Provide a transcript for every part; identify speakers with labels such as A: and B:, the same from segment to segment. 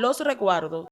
A: Los resguardos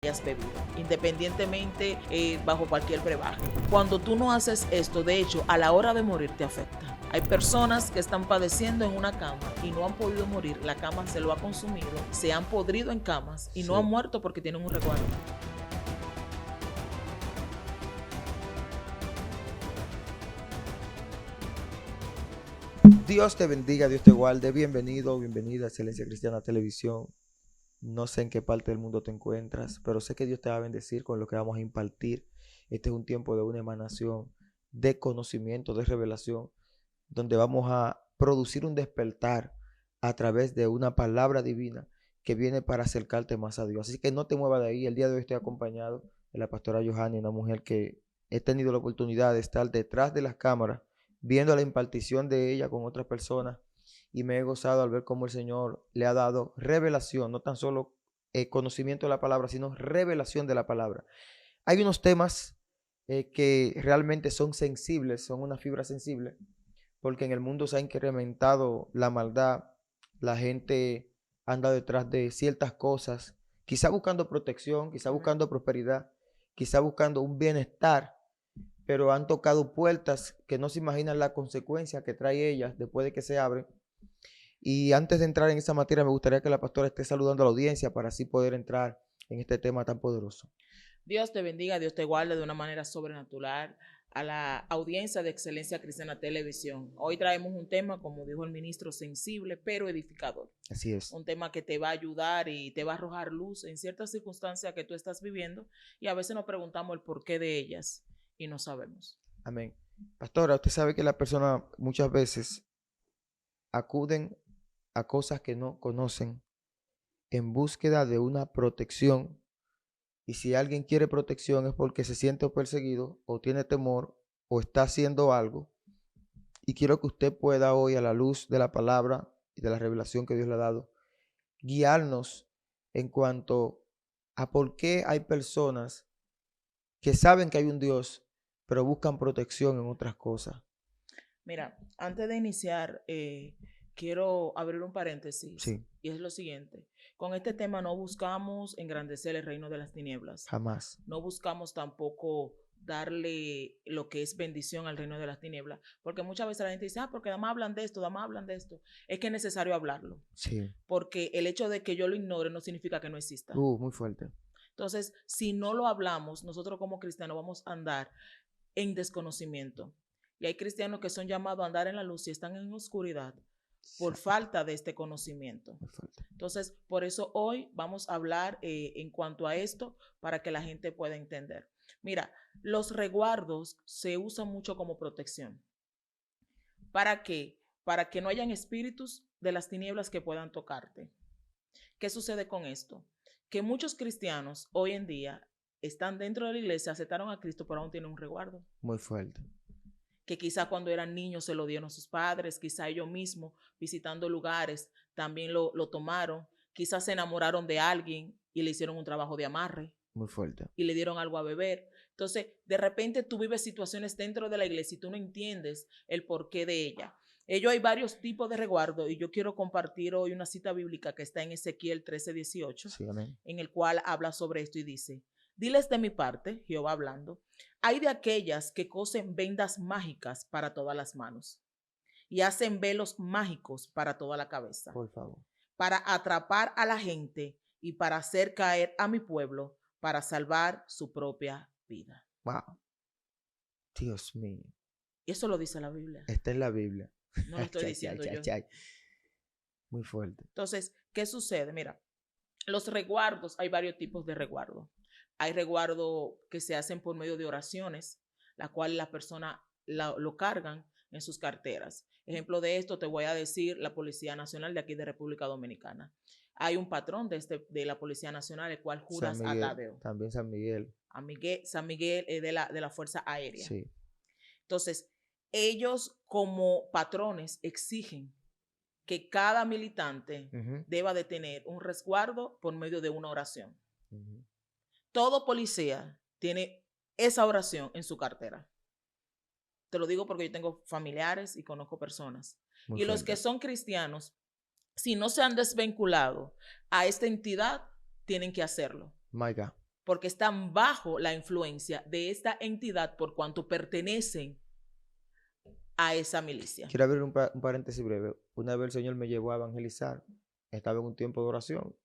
A: hayas bebido, independientemente bajo cualquier brebaje. Cuando tú no haces esto, de hecho, a la hora de morir te afecta. Hay personas que están padeciendo en una cama y no han podido morir, la cama se lo ha consumido, se han podrido en camas y no han muerto porque tienen un resguardo.
B: Dios te bendiga, Dios te guarde. Bienvenido, bienvenida a Excelencia Cristiana Televisión. No sé en qué parte del mundo te encuentras, pero sé que Dios te va a bendecir con lo que vamos a impartir. Este es un tiempo de una emanación de conocimiento, de revelación, donde vamos a producir un despertar a través de una palabra divina que viene para acercarte más a Dios. Así que no te muevas de ahí. El día de hoy estoy acompañado de la pastora Johanny, una mujer que he tenido la oportunidad de estar detrás de las cámaras, viendo la impartición de ella con otras personas, y me he gozado al ver cómo el Señor le ha dado revelación, no tan solo conocimiento de la palabra, sino revelación de la palabra. Hay unos temas que realmente son sensibles, son una fibra sensible, porque en el mundo se ha incrementado la maldad, la gente anda detrás de ciertas cosas, quizá buscando protección, quizá buscando prosperidad, quizá buscando un bienestar, pero han tocado puertas que no se imaginan la consecuencia que trae ellas después de que se abren. Y antes de entrar en esa materia, me gustaría que la pastora esté saludando a la audiencia para así poder entrar en este tema tan poderoso.
A: Dios te bendiga, Dios te guarde de una manera sobrenatural a la audiencia de Excelencia Cristiana Televisión. Hoy traemos un tema, como dijo el ministro, sensible pero edificador.
B: Así es.
A: Un tema que te va a ayudar y te va a arrojar luz en ciertas circunstancias que tú estás viviendo y a veces nos preguntamos el porqué de ellas y no sabemos.
B: Amén. Pastora, usted sabe que las personas muchas veces acuden a cosas que no conocen en búsqueda de una protección. Y si alguien quiere protección es porque se siente perseguido o tiene temor o está haciendo algo. Y quiero que usted pueda hoy, a la luz de la palabra y de la revelación que Dios le ha dado, guiarnos en cuanto a por qué hay personas que saben que hay un Dios, pero buscan protección en otras cosas.
A: Mira, antes de iniciar, quiero abrir un paréntesis
B: Sí,
A: y es lo siguiente. Con este tema no buscamos engrandecer el reino de las tinieblas.
B: jamás.
A: No buscamos tampoco darle lo que es bendición al reino de las tinieblas, porque muchas veces la gente dice, porque damas hablan de esto, damas hablan de esto. Es que es necesario hablarlo,
B: Sí.
A: porque el hecho de que yo lo ignore no significa que no exista.
B: Muy fuerte.
A: Entonces, si no lo hablamos, nosotros como cristianos vamos a andar en desconocimiento. Y hay cristianos que son llamados a andar en la luz y están en oscuridad por falta de este conocimiento.
B: Muy fuerte.
A: Entonces, por eso hoy vamos a hablar en cuanto a esto para que la gente pueda entender. Mira, los resguardos se usan mucho como protección. ¿Para qué? Para que no hayan espíritus de las tinieblas que puedan tocarte. ¿Qué sucede con esto? Que muchos cristianos hoy en día están dentro de la iglesia, aceptaron a Cristo, pero aún tienen un resguardo.
B: Muy fuerte.
A: Que quizá cuando eran niños se lo dieron a sus padres, quizá ellos mismos visitando lugares también lo tomaron, quizás se enamoraron de alguien y le hicieron un trabajo de amarre
B: Muy fuerte.
A: y le dieron algo a beber. Entonces, de repente tú vives situaciones dentro de la iglesia y tú no entiendes el porqué de ella. Ellos hay varios tipos de resguardo y yo quiero compartir hoy una cita bíblica que está en Ezequiel 13:18,
B: Sí, amén.
A: en el cual habla sobre esto y dice, diles de mi parte, Jehová hablando, hay de aquellas que cosen vendas mágicas para todas las manos y hacen velos mágicos para toda la cabeza,
B: Por favor.
A: para atrapar a la gente y para hacer caer a mi pueblo para salvar su propia vida.
B: Wow. Dios mío.
A: Eso lo dice la Biblia.
B: Está en la Biblia.
A: No lo estoy diciendo yo.
B: Muy fuerte.
A: Entonces, ¿qué sucede? Mira, los resguardos, hay varios tipos de resguardo. Hay resguardo que se hacen por medio de oraciones, la cual la persona lo cargan en sus carteras. Ejemplo de esto te voy a decir la Policía Nacional de aquí de República Dominicana. Hay un patrón de la Policía Nacional, el cual juras
B: San
A: a
B: Miguel,
A: Tadeo.
B: también San Miguel.
A: San Miguel es de la Fuerza Aérea.
B: Sí.
A: Entonces, ellos como patrones exigen que cada militante deba de tener un resguardo por medio de una oración. Todo policía tiene esa oración en su cartera. Te lo digo porque yo tengo familiares y conozco personas.
B: Muy
A: y los
B: fuerte.
A: que son cristianos, si no se han desvinculado a esta entidad, tienen que hacerlo.
B: My God.
A: Porque están bajo la influencia de esta entidad por cuanto pertenecen a esa milicia.
B: Quiero abrir un paréntesis breve. Una vez el Señor me llevó a evangelizar. Estaba en un tiempo de oración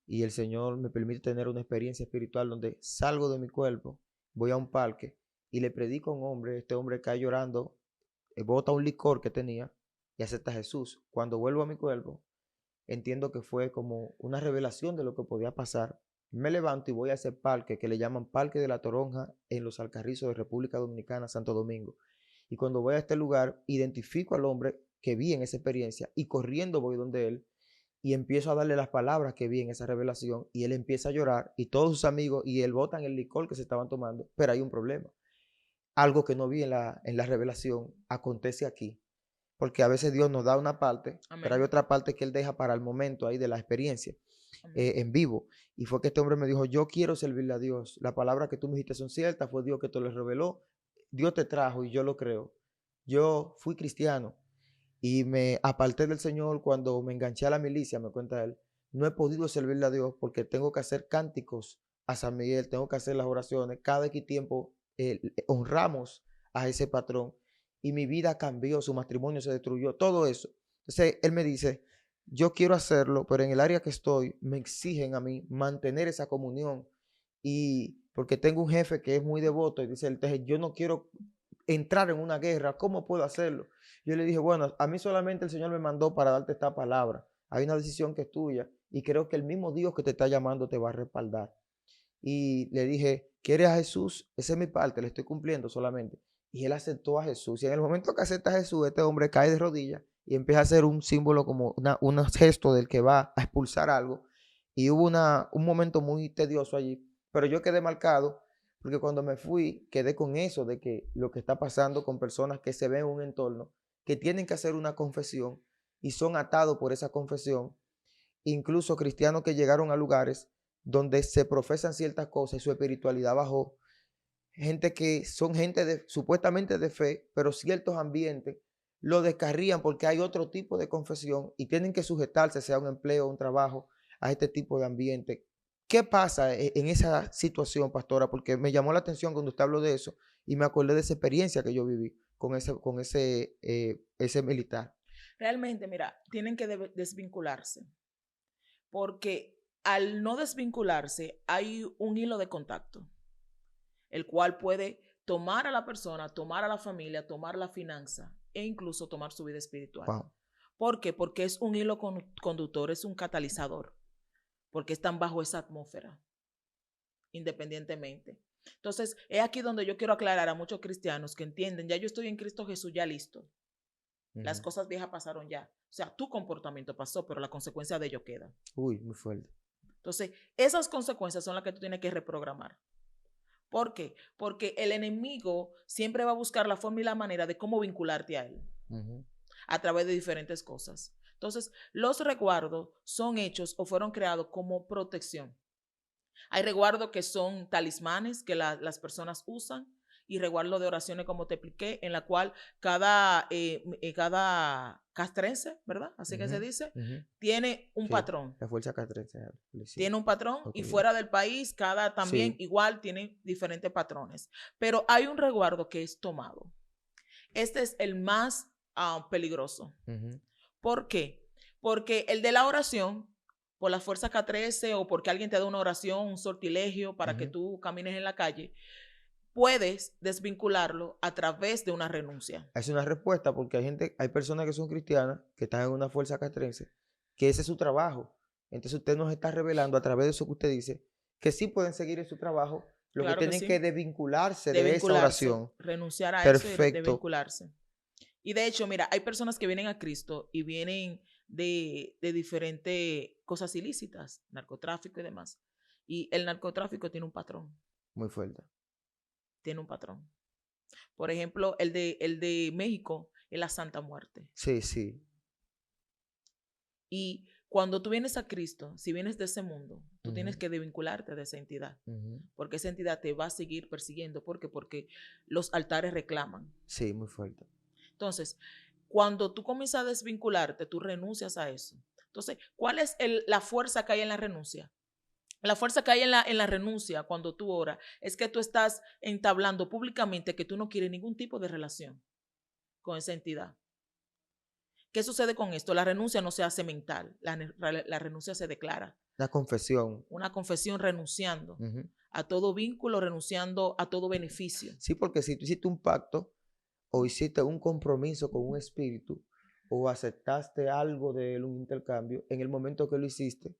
B: y el Señor me permite tener una experiencia espiritual donde salgo de mi cuerpo, voy a un parque y le predico a un hombre. Este hombre cae llorando, bota un licor que tenía y acepta a Jesús. Cuando vuelvo a mi cuerpo, entiendo que fue como una revelación de lo que podía pasar. Me levanto y voy a ese parque que le llaman Parque de la Toronja en Los Alcarrizos de República Dominicana, Santo Domingo. Y cuando voy a este lugar, identifico al hombre que vi en esa experiencia y corriendo voy donde él y empiezo a darle las palabras que vi en esa revelación y él empieza a llorar y todos sus amigos y él botan el licor que se estaban tomando, pero hay un problema. Algo que no vi en la revelación acontece aquí, porque a veces Dios nos da una parte,
A: Amén.
B: Pero hay otra parte que él deja para el momento ahí de la experiencia en vivo. Y fue que este hombre me dijo, yo quiero servirle a Dios. Las palabras que tú me dijiste son ciertas, fue Dios que te lo reveló. Dios te trajo y yo lo creo. Yo fui cristiano y me aparté del Señor cuando me enganché a la milicia, me cuenta él. No he podido servirle a Dios porque tengo que hacer cánticos a San Miguel, tengo que hacer las oraciones. Cada X tiempo honramos a ese patrón y mi vida cambió, su matrimonio se destruyó, todo eso. Entonces él me dice, yo quiero hacerlo, pero en el área que estoy me exigen a mí mantener esa comunión y porque tengo un jefe que es muy devoto y dice, entonces yo no quiero entrar en una guerra, ¿cómo puedo hacerlo? Yo le dije, bueno, a mí solamente el Señor me mandó para darte esta palabra. Hay una decisión que es tuya y creo que el mismo Dios que te está llamando te va a respaldar. Y le dije, ¿quieres a Jesús? Esa es mi parte, le estoy cumpliendo solamente. Y él aceptó a Jesús. Y en el momento que acepta a Jesús, este hombre cae de rodillas y empieza a hacer un símbolo como un gesto del que va a expulsar algo. Y hubo un momento muy tedioso allí. Pero yo quedé marcado porque cuando me fui, quedé con eso de que lo que está pasando con personas que se ven en un entorno, que tienen que hacer una confesión y son atados por esa confesión. Incluso cristianos que llegaron a lugares donde se profesan ciertas cosas y su espiritualidad bajó. Gente que son gente supuestamente de fe, pero ciertos ambientes lo descarrían porque hay otro tipo de confesión y tienen que sujetarse, sea un empleo o un trabajo, a este tipo de ambiente. ¿Qué pasa en esa situación, pastora? Porque me llamó la atención cuando usted habló de eso y me acordé de esa experiencia que yo viví con ese militar.
A: Realmente, mira, tienen que desvincularse, porque al no desvincularse hay un hilo de contacto, el cual puede tomar a la persona, tomar a la familia, tomar la finanza e incluso tomar su vida espiritual.
B: Wow.
A: ¿Por qué? Porque es un hilo conductor, es un catalizador, porque están bajo esa atmósfera, independientemente. Entonces, es aquí donde yo quiero aclarar a muchos cristianos que entienden, ya yo estoy en Cristo Jesús, ya listo. Las cosas viejas pasaron ya. O sea, tu comportamiento pasó, pero la consecuencia de ello queda.
B: Uy, muy fuerte.
A: Entonces, esas consecuencias son las que tú tienes que reprogramar. ¿Por qué? Porque el enemigo siempre va a buscar la forma y la manera de cómo vincularte a él. A través de diferentes cosas. Entonces, los resguardos son hechos o fueron creados como protección. Hay resguardos que son talismanes que las personas usan y resguardos de oraciones, como te expliqué, en la cual cada castrense, ¿verdad? Así que se dice, tiene un patrón.
B: La fuerza castrense.
A: Tiene un patrón y fuera del país, cada también igual tiene diferentes patrones. Pero hay un resguardo que es tomado. Este es el más peligroso.
B: Ujú.
A: ¿Por qué? Porque el de la oración, por la fuerza K13 o porque alguien te da una oración, un sortilegio para que
B: Ujú.
A: tú camines en la calle, puedes desvincularlo a través de una renuncia.
B: Es una respuesta porque hay personas que son cristianas, que están en una fuerza castrense, que ese es su trabajo. Entonces usted nos está revelando a través de eso que usted dice, que sí pueden seguir en su trabajo, lo que
A: Claro que
B: tienen que
A: sí.
B: desvincularse de esa
A: Desvincularse,
B: oración.
A: renunciar a eso y
B: Perfecto.
A: desvincularse. Y de hecho, mira, hay personas que vienen a Cristo y vienen de diferentes cosas ilícitas, narcotráfico y demás. Y el narcotráfico tiene un patrón,
B: Muy fuerte.
A: tiene un patrón. Por ejemplo, el de México es la Santa Muerte.
B: Sí, sí.
A: Y cuando tú vienes a Cristo, si vienes de ese mundo, tú tienes
B: Ujú,
A: que desvincularte de esa entidad,
B: ujú.
A: porque esa entidad te va a seguir persiguiendo. ¿Por qué? Porque los altares reclaman.
B: Sí, muy fuerte.
A: Entonces, cuando tú comienzas a desvincularte, tú renuncias a eso. Entonces, ¿cuál es la fuerza que hay en la renuncia? La fuerza que hay en la renuncia cuando tú oras es que tú estás entablando públicamente que tú no quieres ningún tipo de relación con esa entidad. ¿Qué sucede con esto? La renuncia no se hace mental, la renuncia se declara.
B: La confesión.
A: Una confesión renunciando
B: Ujú.
A: a todo vínculo, renunciando a todo beneficio.
B: Sí, porque si tú hiciste un pacto o hiciste un compromiso con un espíritu o aceptaste algo de él, un intercambio, en el momento que lo hiciste,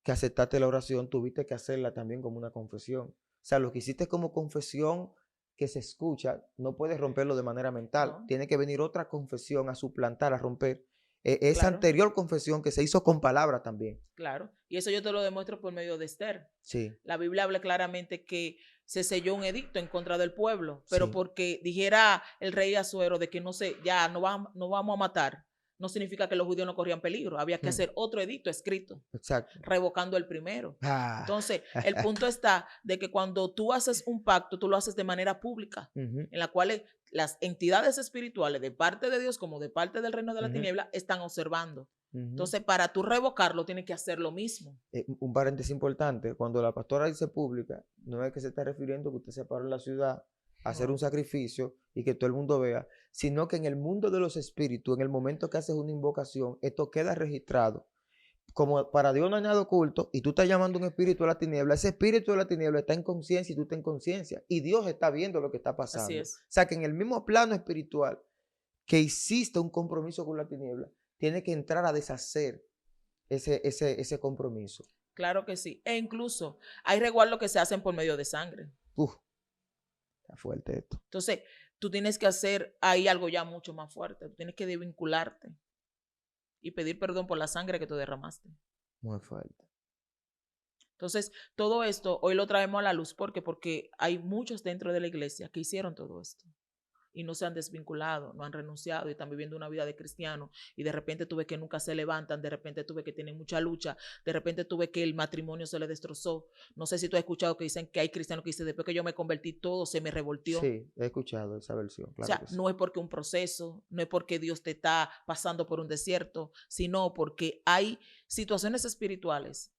B: que aceptaste la oración, tuviste que hacerla también como una confesión. O sea, lo que hiciste como confesión que se escucha, no puedes romperlo de manera mental.
A: ¿No?
B: Tiene que venir otra confesión a suplantar, a romper esa
A: Claro,
B: anterior confesión que se hizo con palabra también.
A: claro. Y eso yo te lo demuestro por medio de Esther.
B: Sí,
A: La Biblia habla claramente que se selló un edicto en contra del pueblo, pero
B: sí,
A: porque dijera el rey Asuero de que ya no vamos a matar, no significa que los judíos no corrían peligro. Había que hacer otro edicto escrito,
B: exacto.
A: revocando el primero.
B: Ah.
A: Entonces, el punto está de que cuando tú haces un pacto, tú lo haces de manera pública,
B: Ujú,
A: en la cual las entidades espirituales de parte de Dios como de parte del reino de la
B: ujú,
A: tiniebla están observando.
B: ujú.
A: Entonces, para tú revocarlo, tienes que hacer lo mismo.
B: Un paréntesis importante, cuando la pastora dice pública, no es que se está refiriendo que usted se paró en la ciudad a hacer un
A: No,
B: sacrificio y que todo el mundo vea, sino que en el mundo de los espíritus, en el momento que haces una invocación, esto queda registrado. Como para Dios no hay nada oculto y tú estás llamando a un espíritu de la tiniebla, ese espíritu de la tiniebla está en conciencia y tú estás en conciencia y Dios está viendo lo que está
A: así
B: pasando. O
A: es.
B: sea que en el mismo plano espiritual que hiciste un compromiso con la tiniebla, tiene que entrar a deshacer ese compromiso.
A: Claro que sí. E incluso hay resguardos que se hacen por medio de sangre.
B: Uf, está fuerte esto.
A: Entonces, tú tienes que hacer ahí algo ya mucho más fuerte. Tú tienes que desvincularte y pedir perdón por la sangre que tú derramaste.
B: Muy fuerte.
A: Entonces, todo esto hoy lo traemos a la luz porque hay muchos dentro de la iglesia que hicieron todo esto y no se han desvinculado, no han renunciado y están viviendo una vida de cristiano y de repente tuve que nunca se levantan, de repente tuve que tienen mucha lucha, de repente tuve que el matrimonio se le destrozó. No sé si tú has escuchado que dicen que hay cristianos que dicen después que yo me convertí todo se me revoltió.
B: Sí, he escuchado esa versión,
A: O
B: claro
A: sea,
B: que sí.
A: no es porque un proceso, no es porque Dios te está pasando por un desierto, sino porque hay situaciones espirituales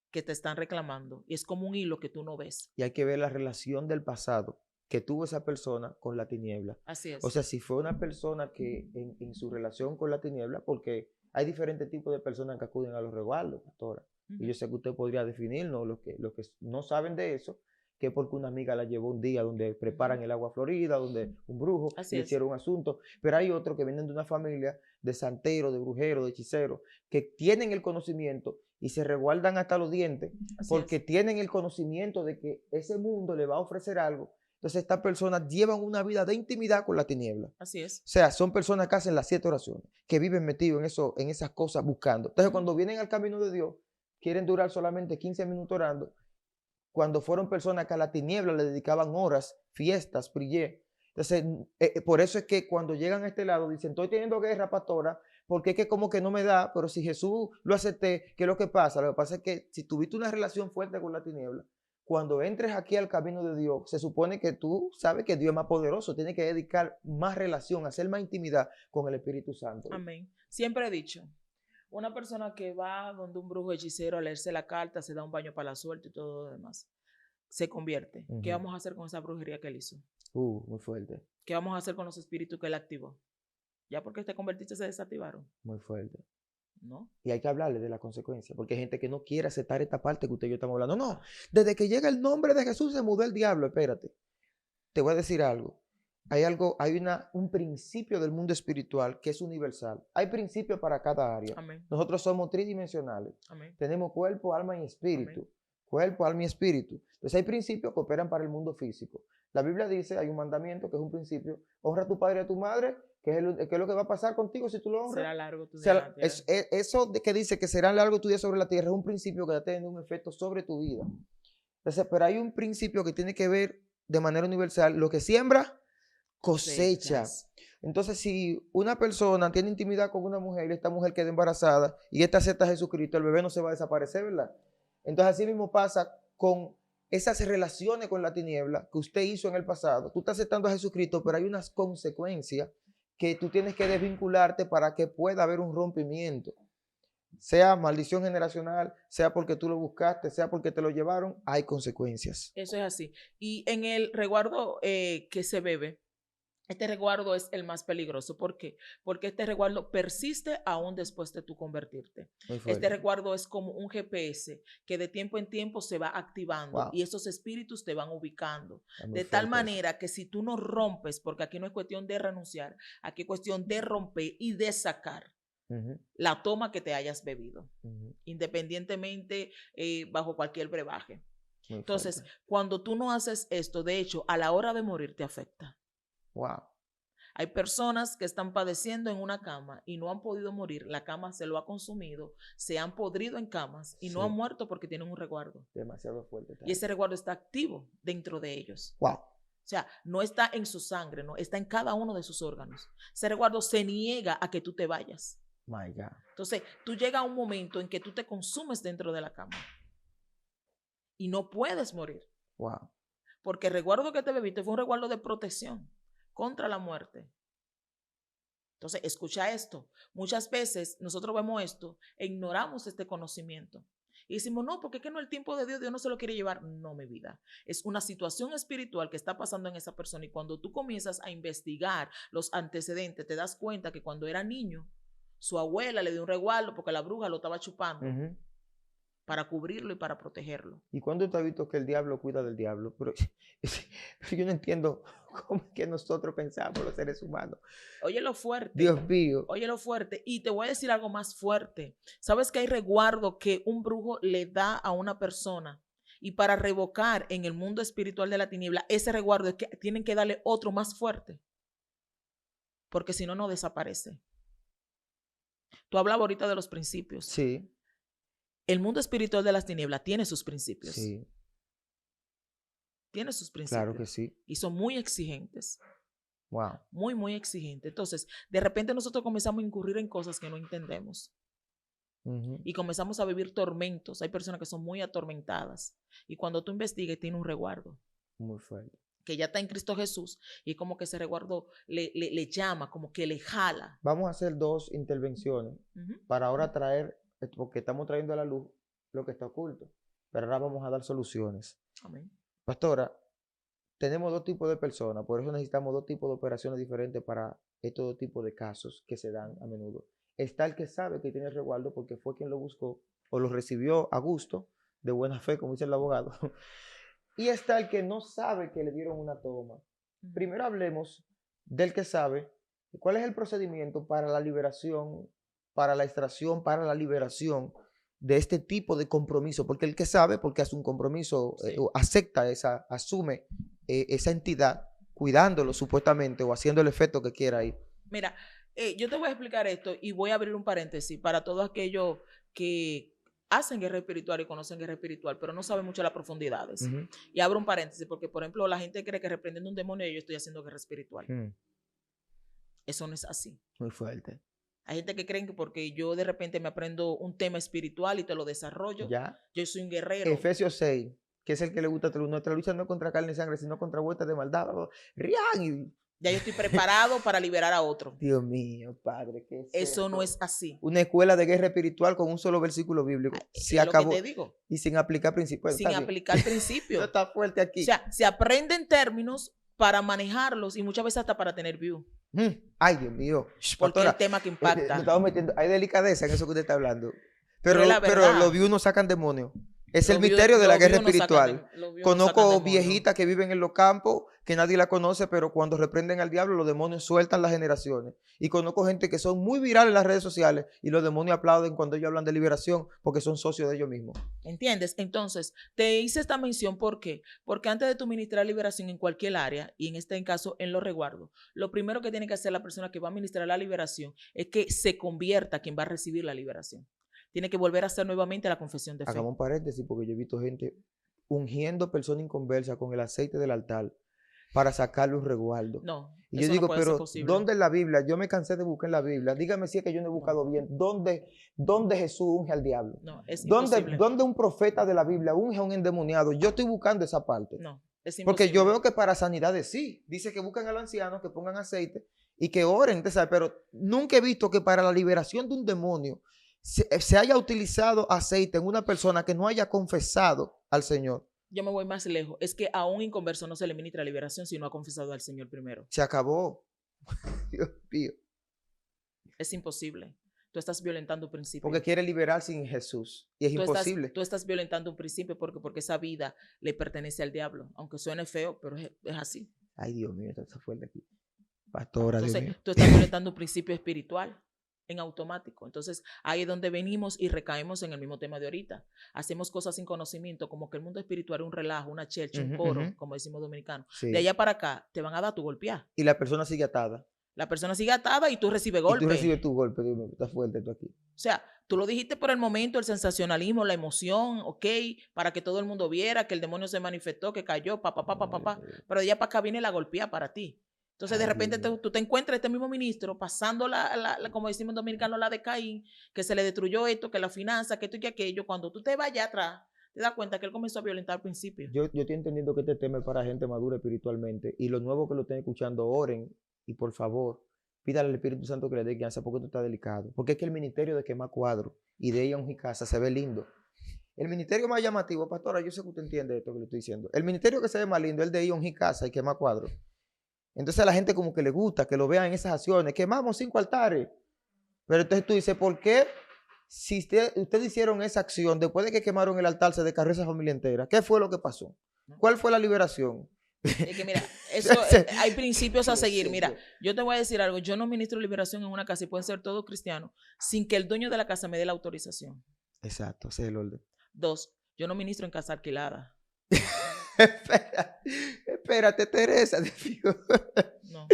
A: que te están reclamando y es como un hilo que tú no ves.
B: Y hay que ver la relación del pasado que tuvo esa persona con la tiniebla.
A: Así
B: O
A: es.
B: sea, si fue una persona que en su relación con la tiniebla, porque hay diferentes tipos de personas que acuden a los resguardos, pastora. Y yo sé que usted podría definirnos, los que no saben de eso, que porque una amiga la llevó un día donde preparan el agua florida, donde un brujo y
A: Así
B: le
A: es.
B: hicieron un asunto. Pero hay otros que vienen de una familia de santeros, de brujeros, de hechiceros, que tienen el conocimiento y se resguardan hasta los dientes
A: Así
B: porque
A: es.
B: tienen el conocimiento de que ese mundo le va a ofrecer algo. Entonces estas personas llevan una vida de intimidad con la tiniebla.
A: Así es.
B: O sea, son personas que hacen las 7 oraciones, que viven metidos en esas cosas buscando. Entonces cuando vienen al camino de Dios, quieren durar solamente 15 minutos orando, cuando fueron personas que a la tiniebla le dedicaban horas, fiestas, brillé. Entonces, por eso es que cuando llegan a este lado dicen, estoy teniendo guerra, pastora, porque es que como que no me da, pero si Jesús lo acepté, ¿qué es lo que pasa? Lo que pasa es que si tuviste una relación fuerte con la tiniebla, cuando entres aquí al camino de Dios, se supone que tú sabes que Dios es más poderoso, tiene que dedicar más relación, hacer más intimidad con el Espíritu Santo.
A: Amén. Siempre he dicho, una persona que va donde un brujo hechicero a leerse la carta, se da un baño para la suerte y todo lo demás, se convierte. ¿Qué vamos a hacer con esa brujería que él hizo?
B: Muy fuerte.
A: ¿Qué vamos a hacer con los espíritus que él activó? Ya porque te convertiste se desactivaron.
B: Muy fuerte.
A: ¿No?
B: Y hay que hablarle de la consecuencia, porque hay gente que no quiere aceptar esta parte que usted y yo estamos hablando. No, desde que llega el nombre de Jesús se mudó el diablo. Espérate, te voy a decir algo. Hay un principio del mundo espiritual que es universal. Hay principios para cada área.
A: Amén.
B: Nosotros somos tridimensionales.
A: Amén.
B: Tenemos cuerpo, alma y espíritu.
A: Amén.
B: Cuerpo, alma y espíritu. Entonces hay principios que operan para el mundo físico. La Biblia dice, hay un mandamiento que es un principio, honra a tu padre y a tu madre, que es lo que va a pasar contigo si tú lo honras.
A: Será largo tu día.
B: Eso de que dice que será largo tu día sobre la tierra es un principio que va a tener un efecto sobre tu vida. Entonces, pero hay un principio que tiene que ver de manera universal, lo que siembra, cosecha. Entonces, si una persona tiene intimidad con una mujer y esta mujer queda embarazada y esta acepta a Jesucristo, el bebé no se va a desaparecer, ¿verdad? Entonces, así mismo pasa con esas relaciones con la tiniebla que usted hizo en el pasado. Tú estás aceptando a Jesucristo, pero hay unas consecuencias que tú tienes que desvincularte para que pueda haber un rompimiento. Sea maldición generacional, sea porque tú lo buscaste, sea porque te lo llevaron, hay consecuencias.
A: Eso es así. Y en el resguardo que se bebe, este resguardo es el más peligroso. ¿Por qué? Porque este resguardo persiste aún después de tú convertirte. Este resguardo es como un GPS que de tiempo en tiempo se va activando y esos espíritus te van ubicando. De tal manera que si tú no rompes, porque aquí no es cuestión de renunciar, aquí es cuestión de romper y de sacar la toma que te hayas bebido, independientemente bajo cualquier brebaje. Entonces, cuando tú no haces esto, de hecho, a la hora de morir te afecta.
B: Wow.
A: Hay personas que están padeciendo en una cama y no han podido morir. La cama se lo ha consumido, se han podrido en camas y no han muerto porque tienen un resguardo.
B: Demasiado fuerte.
A: Y ese resguardo está activo dentro de ellos.
B: Wow.
A: O sea, no está en su sangre, no, está en cada uno de sus órganos. Ese resguardo se niega a que tú te vayas.
B: My God.
A: Entonces, tú llegas a un momento en que tú te consumes dentro de la cama y no puedes morir.
B: Wow.
A: Porque el resguardo que te bebiste fue un resguardo de protección contra la muerte. Entonces, escucha esto. Muchas veces nosotros vemos esto e ignoramos este conocimiento. Y decimos, no, porque es que no es el tiempo de Dios, Dios no se lo quiere llevar. No, mi vida. Es una situación espiritual que está pasando en esa persona y cuando tú comienzas a investigar los antecedentes, te das cuenta que cuando era niño, su abuela le dio un resguardo porque la bruja lo estaba chupando para cubrirlo y para protegerlo.
B: ¿Y cuándo tú has visto que el diablo cuida del diablo? Pero yo no entiendo cómo es que nosotros pensamos los seres humanos.
A: Oye lo fuerte.
B: Dios mío.
A: Oye lo fuerte. Y te voy a decir algo más fuerte. ¿Sabes que hay resguardo que un brujo le da a una persona? Y para revocar en el mundo espiritual de la tiniebla, ese resguardo es que tienen que darle otro más fuerte. Porque si no, no desaparece. Tú hablabas ahorita de los principios.
B: Sí.
A: El mundo espiritual de las tinieblas tiene sus principios.
B: Sí.
A: Tiene sus principios.
B: Claro que sí.
A: Y son muy exigentes.
B: Wow.
A: Muy, muy exigentes. Entonces, de repente nosotros comenzamos a incurrir en cosas que no entendemos. Y comenzamos a vivir tormentos. Hay personas que son muy atormentadas. Y cuando tú investigues, tiene un resguardo.
B: Muy fuerte.
A: Que ya está en Cristo Jesús. Y como que ese resguardo le llama, como que le jala.
B: Vamos a hacer 2 intervenciones para ahora traer, porque estamos trayendo a la luz lo que está oculto. Pero ahora vamos a dar soluciones.
A: Amén.
B: Pastora, tenemos 2 tipos de personas, por eso necesitamos 2 tipos de operaciones diferentes para estos 2 tipos de casos que se dan a menudo. Está el que sabe que tiene resguardo porque fue quien lo buscó o lo recibió a gusto, de buena fe, como dice el abogado. Y está el que no sabe que le dieron una toma. Primero hablemos del que sabe cuál es el procedimiento para la liberación, para la extracción, para la liberación de este tipo de compromiso, porque el que sabe, porque hace un compromiso, acepta asume esa entidad, cuidándolo supuestamente o haciendo el efecto que quiera ahí.
A: Mira, yo te voy a explicar esto y voy a abrir un paréntesis para todos aquellos que hacen guerra espiritual y conocen guerra espiritual, pero no saben mucho las profundidades. Y abro un paréntesis porque, por ejemplo, la gente cree que reprendiendo un demonio yo estoy haciendo guerra espiritual. Eso no es así.
B: Muy fuerte.
A: Hay gente que creen que porque yo de repente me aprendo un tema espiritual y te lo desarrollo, yo soy un guerrero.
B: Efesios 6, que es el que le gusta, nuestra lucha no es contra carne y sangre, sino contra vueltas de maldad. ¡Rian!
A: Ya yo estoy preparado para liberar a otro.
B: Dios mío, Padre, ¿qué es
A: eso? No es así.
B: Una escuela de guerra espiritual con un solo versículo bíblico. Se acabó.
A: Lo que te digo.
B: Y sin aplicar principios.
A: Sin aplicar principios.
B: No está fuerte aquí.
A: O sea, se aprenden términos para manejarlos y muchas veces hasta para tener view.
B: Ay, Dios mío.
A: Porque es
B: Pastora,
A: el tema que impacta.
B: nos estamos metiendo, hay delicadeza en eso que usted está hablando.
A: Pero es la
B: Pero
A: verdad.
B: los views no sacan demonios. Es el
A: Los views-
B: misterio de la
A: los
B: guerra
A: views no sacan
B: espiritual.
A: los views no sacan
B: Conozco
A: demonios.
B: viejitas que viven en los campos, que nadie la conoce, pero cuando reprenden al diablo, los demonios sueltan las generaciones. Y conozco gente que son muy virales en las redes sociales y los demonios aplauden cuando ellos hablan de liberación porque son socios de ellos mismos.
A: ¿Entiendes? Entonces, te hice esta mención, ¿por qué? Porque antes de tu ministrar liberación en cualquier área, y en este caso en los resguardos, lo primero que tiene que hacer la persona que va a ministrar la liberación es que se convierta quien va a recibir la liberación. Tiene que volver a hacer nuevamente la confesión de fe.
B: Hagamos un paréntesis porque yo he visto gente ungiendo personas inconversas con el aceite del altar para sacarle un resguardo.
A: No,
B: Y yo
A: eso
B: digo,
A: no puede ser
B: pero
A: posible.
B: ¿dónde en la Biblia? Yo me cansé de buscar en la Biblia. Dígame si es que yo no he buscado bien. ¿Dónde Jesús unge al diablo?
A: No, es imposible.
B: ¿Dónde un profeta de la Biblia unge a un endemoniado? Yo estoy buscando esa parte.
A: No, es imposible.
B: Porque yo veo que para sanidades sí. Dice que buscan al anciano, que pongan aceite y que oren. ¿Sabes? Pero nunca he visto que para la liberación de un demonio se haya utilizado aceite en una persona que no haya confesado al Señor.
A: Yo me voy más lejos. Es que a un inconverso no se le ministra liberación si no ha confesado al Señor primero.
B: Se acabó. Dios mío.
A: Es imposible. Tú estás violentando un principio.
B: Porque quiere liberar sin Jesús. Y es imposible.
A: Tú estás violentando un principio porque esa vida le pertenece al diablo. Aunque suene feo, pero es así.
B: Ay, Dios mío, esto está fuerte aquí. Pastora,
A: Entonces,
B: Dios mío.
A: tú estás violentando un principio espiritual en automático. Entonces, ahí es donde venimos y recaemos en el mismo tema de ahorita. Hacemos cosas sin conocimiento, como que el mundo espiritual es un relajo, una chercha, un coro, como decimos dominicanos.
B: Sí.
A: De allá para acá, te van a dar tu golpear.
B: Y la persona sigue atada.
A: La persona sigue atada y tú recibes golpe.
B: Y tú recibes tu golpe. Dios mío, está fuerte esto aquí.
A: O sea, tú lo dijiste por el momento, el sensacionalismo, la emoción, ok, para que todo el mundo viera que el demonio se manifestó, que cayó, pero de allá para acá viene la golpeada para ti. Entonces, de repente tú te encuentras este mismo ministro pasando como decimos en dominicano, la de Caín, que se le destruyó esto, que la finanza, que esto y que aquello. Cuando tú te vayas atrás, te das cuenta que él comenzó a violentar al principio.
B: Yo estoy entendiendo que este tema es para gente madura espiritualmente. Y los nuevos que lo estén escuchando, oren y por favor, pídale al Espíritu Santo que le dé guianza porque esto está delicado. Porque es que el ministerio de quemar cuadros y de ir a ungir casa se ve lindo. El ministerio más llamativo, pastora, yo sé que usted entiende esto que le estoy diciendo. El ministerio que se ve más lindo es el de ir a ungir casa y quemar cuadros. Entonces a la gente como que le gusta que lo vean en esas acciones. Quemamos 5 altares. Pero entonces tú dices, ¿por qué si ustedes hicieron esa acción después de que quemaron el altar se descarrió esa familia entera? ¿Qué fue lo que pasó? ¿Cuál fue la liberación?
A: Es que mira, hay principios a seguir. Mira, yo te voy a decir algo. Yo no ministro liberación en una casa y pueden ser todos cristianos sin que el dueño de la casa me dé la autorización.
B: Exacto, ese es el orden.
A: 2, yo no ministro en casa alquilada.
B: Espérate, Teresa.
A: No.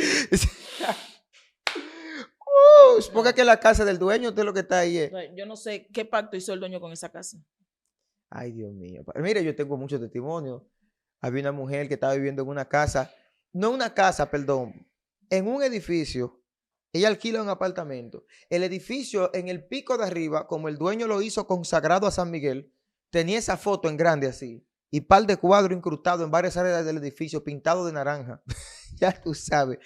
B: Porque es que la casa del dueño, usted lo que está ahí es.
A: Yo no sé qué pacto hizo el dueño con esa casa.
B: Ay, Dios mío. Mire, yo tengo muchos testimonios. Había una mujer que estaba viviendo en una casa, no una casa, perdón, en un edificio. Ella alquila un apartamento. El edificio en el pico de arriba, como el dueño lo hizo consagrado a San Miguel, tenía esa foto en grande así. Y par de cuadros incrustados en varias áreas del edificio, pintado de naranja. Ya tú sabes.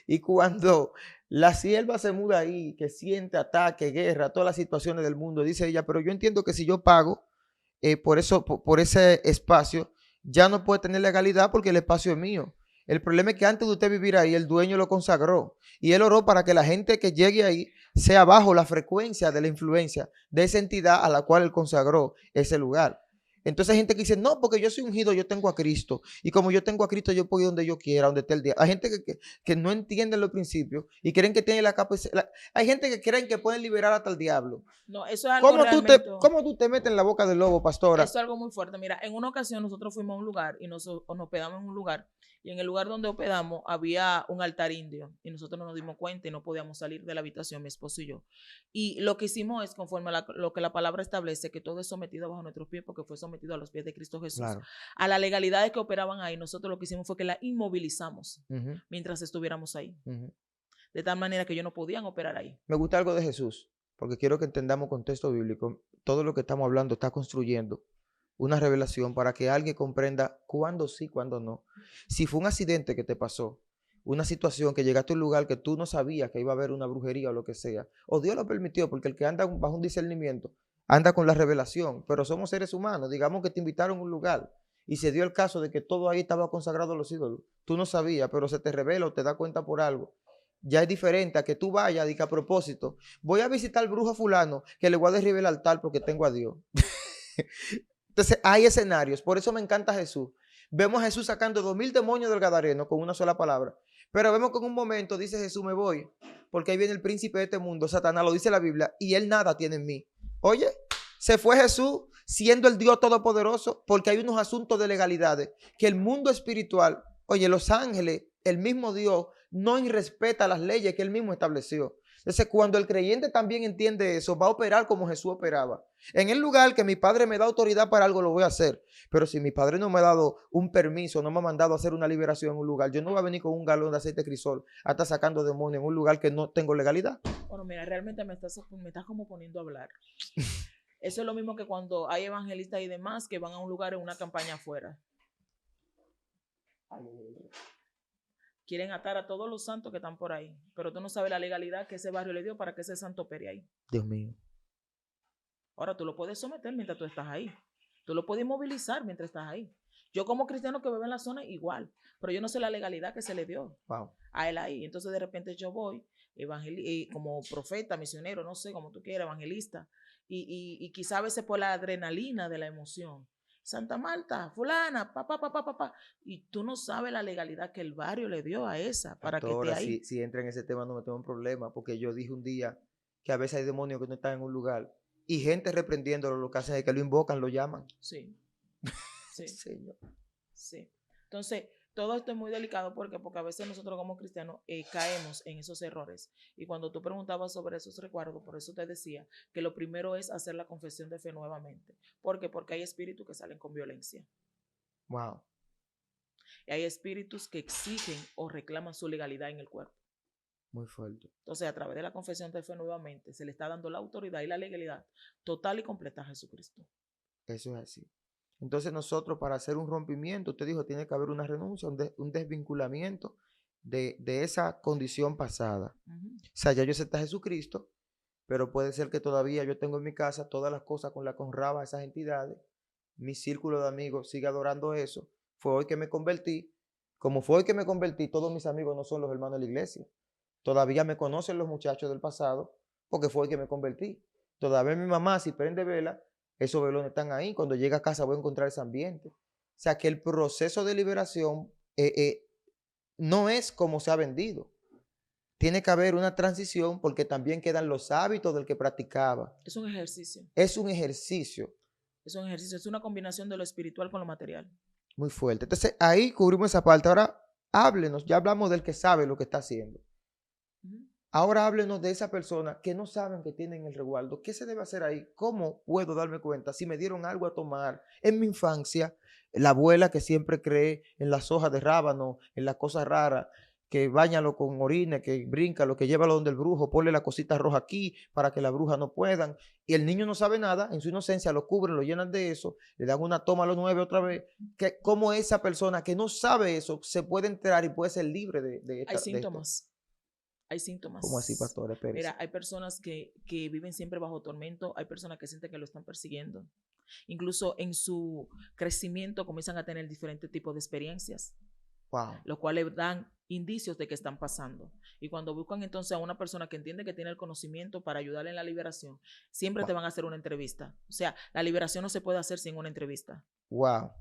B: Y cuando la sierva se muda ahí, que siente ataque, guerra, todas las situaciones del mundo, dice ella, pero yo entiendo que si yo pago por ese espacio, ya no puede tener legalidad porque el espacio es mío. El problema es que antes de usted vivir ahí, el dueño lo consagró. Y él oró para que la gente que llegue ahí sea bajo la frecuencia de la influencia de esa entidad a la cual él consagró ese lugar. Entonces hay gente que dice, no, porque yo soy ungido, yo tengo a Cristo. Y como yo tengo a Cristo, yo puedo ir donde yo quiera, donde esté el día. Hay gente que no entiende los principios y creen que tienen la capacidad. Hay gente que creen que pueden liberar hasta el diablo.
A: No, eso es algo
B: ¿Cómo tú te metes en la boca del lobo, pastora?
A: Eso es algo muy fuerte. Mira, en una ocasión nosotros fuimos a un lugar y nos hospedamos en un lugar. Y en el lugar donde hospedamos había un altar indio. Y nosotros no nos dimos cuenta y no podíamos salir de la habitación, mi esposo y yo. Y lo que hicimos es, conforme a lo que la palabra establece, que todo es sometido bajo nuestros pies, porque fue sometido a los pies de Cristo Jesús.
B: Claro.
A: A las legalidades que operaban ahí, nosotros lo que hicimos fue que la inmovilizamos mientras estuviéramos ahí. De tal manera que ellos no podían operar ahí.
B: Me gusta algo de Jesús, porque quiero que entendamos contexto bíblico. Todo lo que estamos hablando está construyendo una revelación para que alguien comprenda cuándo sí, cuándo no. Si fue un accidente que te pasó, una situación que llegaste a un lugar que tú no sabías que iba a haber una brujería o lo que sea, o Dios lo permitió, porque el que anda bajo un discernimiento anda con la revelación, pero somos seres humanos. Digamos que te invitaron a un lugar y se dio el caso de que todo ahí estaba consagrado a los ídolos. Tú no sabías, pero se te revela o te da cuenta por algo. Ya es diferente a que tú vayas y que a propósito, voy a visitar al brujo fulano que le voy a derribar el altar porque tengo a Dios. Entonces hay escenarios, por eso me encanta Jesús. Vemos a Jesús sacando 2000 demonios del Gadareno con una sola palabra. Pero vemos que en un momento dice Jesús, me voy, porque ahí viene el príncipe de este mundo, Satanás, lo dice la Biblia, y él nada tiene en mí. Oye, se fue Jesús siendo el Dios todopoderoso, porque hay unos asuntos de legalidades que el mundo espiritual, oye, los ángeles, el mismo Dios, no irrespeta las leyes que él mismo estableció. Entonces, cuando el creyente también entiende eso, va a operar como Jesús operaba. En el lugar que mi padre me da autoridad para algo, lo voy a hacer. Pero si mi padre no me ha dado un permiso, no me ha mandado a hacer una liberación en un lugar, yo no voy a venir con un galón de aceite de crisol hasta sacando demonios en un lugar que no tengo legalidad.
A: Bueno, mira, realmente me estás como poniendo a hablar. Eso es lo mismo que cuando hay evangelistas y demás que van a un lugar en una campaña afuera. Quieren atar a todos los santos que están por ahí, pero tú no sabes la legalidad que ese barrio le dio para que ese santo opere ahí.
B: Dios mío.
A: Ahora tú lo puedes someter mientras tú estás ahí. Tú lo puedes movilizar mientras estás ahí. Yo como cristiano que vivo en la zona igual, pero yo no sé la legalidad que se le dio a él ahí. Entonces de repente yo voy como profeta, misionero, no sé, como tú quieras, evangelista, y quizá a veces por la adrenalina de la emoción. Santa Marta, fulana, papá. Y tú no sabes la legalidad que el barrio le dio a esa para que esté ahí.
B: Si entra en ese tema no me tengo un problema, porque yo dije un día que a veces hay demonios que no están en un lugar y gente reprendiéndolo, lo que hacen es que lo invocan, lo llaman.
A: Sí. Sí.
B: Señor.
A: Sí. Entonces, todo esto es muy delicado porque a veces nosotros como cristianos caemos en esos errores. Y cuando tú preguntabas sobre esos recuerdos, por eso te decía que lo primero es hacer la confesión de fe nuevamente. ¿Por qué? Porque hay espíritus que salen con violencia.
B: Wow.
A: Y hay espíritus que exigen o reclaman su legalidad en el cuerpo.
B: Muy fuerte.
A: Entonces, a través de la confesión de fe nuevamente, se le está dando la autoridad y la legalidad total y completa a Jesucristo.
B: Eso es así. Entonces nosotros para hacer un rompimiento, usted dijo, tiene que haber una renuncia, un desvinculamiento de esa condición pasada. O sea, ya yo acepté a Jesucristo, pero puede ser que todavía yo tengo en mi casa todas las cosas con las que honraba a esas entidades. Mi círculo de amigos sigue adorando eso. Fue hoy que me convertí. Como fue hoy que me convertí, todos mis amigos no son los hermanos de la iglesia. Todavía me conocen los muchachos del pasado porque fue hoy que me convertí. Todavía mi mamá, si prende vela, esos velones están ahí. Cuando llega a casa voy a encontrar ese ambiente. O sea que el proceso de liberación no es como se ha vendido. Tiene que haber una transición porque también quedan los hábitos del que practicaba.
A: Es un ejercicio.
B: Es un ejercicio.
A: Es un ejercicio, es una combinación de lo espiritual con lo material.
B: Muy fuerte. Entonces ahí cubrimos esa parte. Ahora háblenos, ya hablamos del que sabe lo que está haciendo. Ahora háblenos de esa persona que no saben que tienen el resguardo. ¿Qué se debe hacer ahí? ¿Cómo puedo darme cuenta? Si me dieron algo a tomar en mi infancia, la abuela que siempre cree en las hojas de rábano, en las cosas raras, que báñalo con orina, que bríncalo, que llévalo donde el brujo, ponle la cosita roja aquí para que la bruja no puedan. Y el niño no sabe nada, en su inocencia lo cubren, lo llenan de eso, le dan una toma a los 9 otra vez. ¿Cómo esa persona que no sabe eso se puede enterar y puede ser libre de esta?
A: Hay síntomas. Hay síntomas.
B: ¿Cómo así, pastora Pérez?
A: Mira, hay personas que viven siempre bajo tormento, hay personas que sienten que lo están persiguiendo. Incluso en su crecimiento comienzan a tener diferentes tipos de experiencias.
B: Wow.
A: Los cuales dan indicios de que están pasando. Y cuando buscan entonces a una persona que entiende que tiene el conocimiento para ayudarle en la liberación, siempre te van a hacer una entrevista. O sea, la liberación no se puede hacer sin una entrevista.
B: Wow.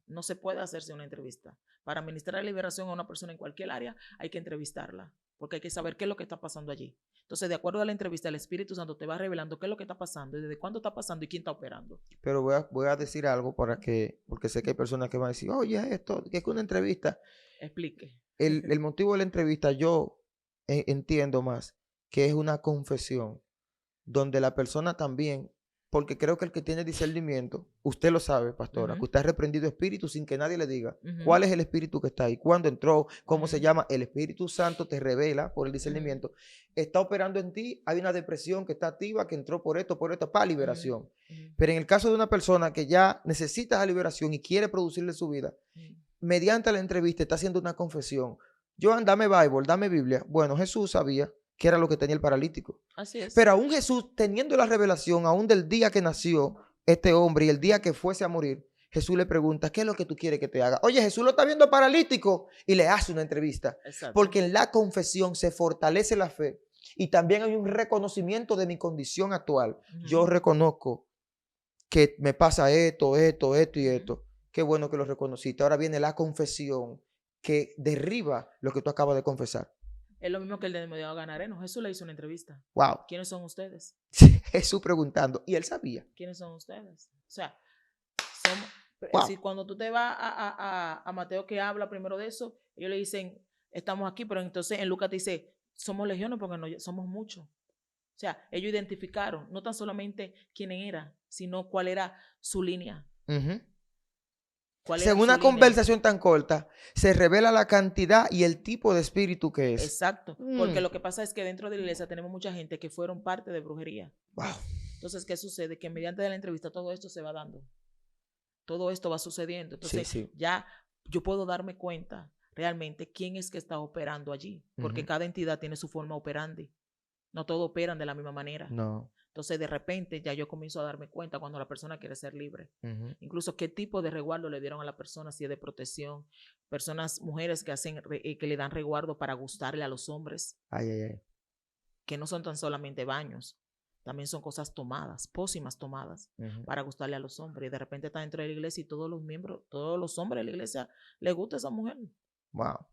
A: No se puede hacer sin una entrevista. Para administrar la liberación a una persona en cualquier área, hay que entrevistarla, porque hay que saber qué es lo que está pasando allí. Entonces, de acuerdo a la entrevista, el Espíritu Santo te va revelando qué es lo que está pasando, y desde cuándo está pasando y quién está operando.
B: Pero voy a decir algo porque sé que hay personas que van a decir, oye, esto, que es una entrevista.
A: Explique.
B: El motivo de la entrevista yo entiendo más que es una confesión, donde la persona también, porque creo que el que tiene discernimiento, usted lo sabe, pastora, que usted ha reprendido espíritu sin que nadie le diga cuál es el espíritu que está ahí, cuándo entró, cómo se llama. El Espíritu Santo te revela por el discernimiento. Está operando en ti, hay una depresión que está activa, que entró por esto, para liberación. Pero en el caso de una persona que ya necesita la liberación y quiere producirle su vida, mediante la entrevista está haciendo una confesión. Joan, dame Bible, dame Biblia. Bueno, Jesús sabía que era lo que tenía el paralítico.
A: Así es.
B: Pero aún Jesús, teniendo la revelación, aún del día que nació este hombre y el día que fuese a morir, Jesús le pregunta, ¿qué es lo que tú quieres que te haga? Oye, Jesús lo está viendo paralítico y le hace una entrevista.
A: Exacto.
B: Porque en la confesión se fortalece la fe y también hay un reconocimiento de mi condición actual. Yo reconozco que me pasa esto y esto. Qué bueno que lo reconociste. Ahora viene la confesión que derriba lo que tú acabas de confesar.
A: Es lo mismo que el de Demodiado Gadareno. Jesús le hizo una entrevista.
B: Wow.
A: ¿Quiénes son ustedes?
B: Jesús preguntando. Y él sabía.
A: ¿Quiénes son ustedes? O sea, somos,
B: Wow.
A: si cuando tú te vas a Mateo que habla primero de eso, ellos le dicen, estamos aquí, pero entonces en Lucas te dice, somos legiones porque no, somos muchos. O sea, ellos identificaron no tan solamente quién era, sino cuál era su línea.
B: Según una conversación tan corta, se revela la cantidad y el tipo de espíritu que es.
A: Exacto, porque lo que pasa es que dentro de la iglesia tenemos mucha gente que fueron parte de brujería.
B: Wow.
A: Entonces, ¿qué sucede? Que mediante la entrevista todo esto se va dando. Todo esto va sucediendo. Entonces, ya yo puedo darme cuenta realmente quién es que está operando allí, porque cada entidad tiene su forma operandi. No todos operan de la misma manera.
B: No.
A: Entonces, de repente, ya yo comienzo a darme cuenta cuando la persona quiere ser libre. Incluso qué tipo de resguardo le dieron a la persona, si es de protección. Personas, mujeres que le dan resguardo para gustarle a los hombres. Que no son tan solamente baños. También son cosas tomadas, pócimas tomadas, para gustarle a los hombres. Y de repente está dentro de la iglesia y todos los miembros, todos los hombres de la iglesia les gusta esa mujer.
B: Wow.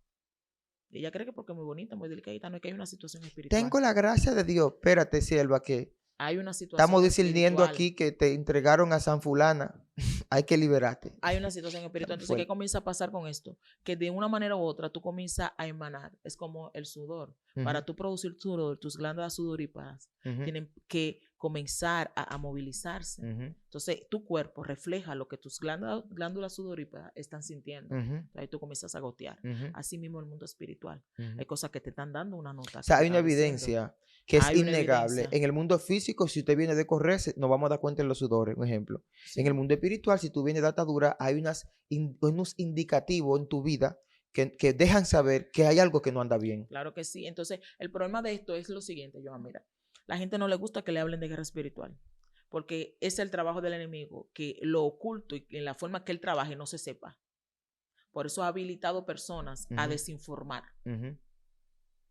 A: Y ella cree que porque es muy bonita, muy delicadita, no es que hay una situación espiritual.
B: Tengo la gracia de Dios. Espérate, sierva, que
A: hay una situación
B: estamos discerniendo aquí que te entregaron a San Fulana. Hay que liberarte.
A: Hay una situación espiritual. Entonces, ¿qué comienza a pasar con esto? Que de una manera u otra tú comienzas a emanar. Es como el sudor. Para tú producir sudor, tus glándulas sudoríparas tienen que comenzar a movilizarse. Entonces, tu cuerpo refleja lo que tus glándulas sudoríparas están sintiendo. Entonces, ahí tú comienzas a gotear. Así mismo el mundo espiritual. Hay cosas que te están dando una nota.
B: O sea, hay una evidencia que es innegable. En el mundo físico, si usted viene de correr, nos vamos a dar cuenta en los sudores, un ejemplo. Sí. En el mundo espiritual, si tú vienes de atadura, hay unos indicativos en tu vida que dejan saber que hay algo que no anda bien.
A: Claro que sí. Entonces, el problema de esto es lo siguiente, Joan, mira. La gente no le gusta que le hablen de guerra espiritual, porque es el trabajo del enemigo, que lo oculto y en la forma que él trabaje no se sepa. Por eso ha habilitado personas a desinformar.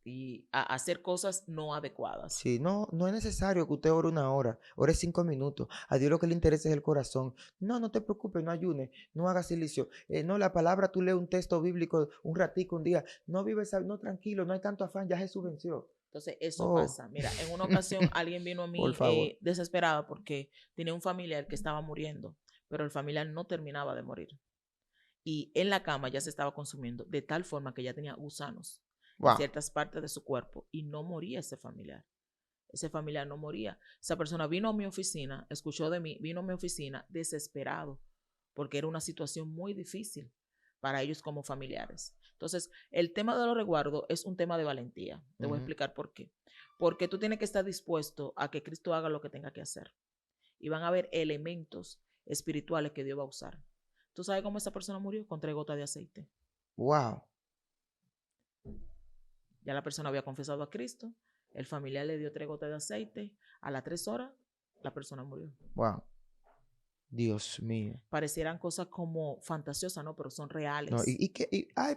A: Y a hacer cosas no adecuadas.
B: Sí, no es necesario que usted ore 1 hora, ore 5 minutos. A Dios lo que le interesa es el corazón. No te preocupes, no ayune, no hagas silicio. No, la palabra, tú lees un texto bíblico un ratico, un día. No vives, no, tranquilo, no hay tanto afán, ya Jesús venció.
A: Entonces, eso pasa. Mira, en una ocasión alguien vino a mí desesperado porque tenía un familiar que estaba muriendo, pero el familiar no terminaba de morir. Y en la cama ya se estaba consumiendo de tal forma que ya tenía gusanos. En ciertas partes de su cuerpo y no moría ese familiar. Ese familiar no moría. Esa persona vino a mi oficina, escuchó de mí, vino a mi oficina desesperado porque era una situación muy difícil para ellos como familiares. Entonces, el tema de los resguardos es un tema de valentía. Te voy a explicar por qué. Porque tú tienes que estar dispuesto a que Cristo haga lo que tenga que hacer. Y van a haber elementos espirituales que Dios va a usar. ¿Tú sabes cómo esa persona murió? Con 3 gotas de aceite.
B: Wow.
A: Ya la persona había confesado a Cristo, el familiar le dio 3 gotas de aceite, a las 3 horas la persona murió.
B: Wow. Dios mío.
A: Parecieran cosas como fantasiosas, ¿no? Pero son reales.
B: No,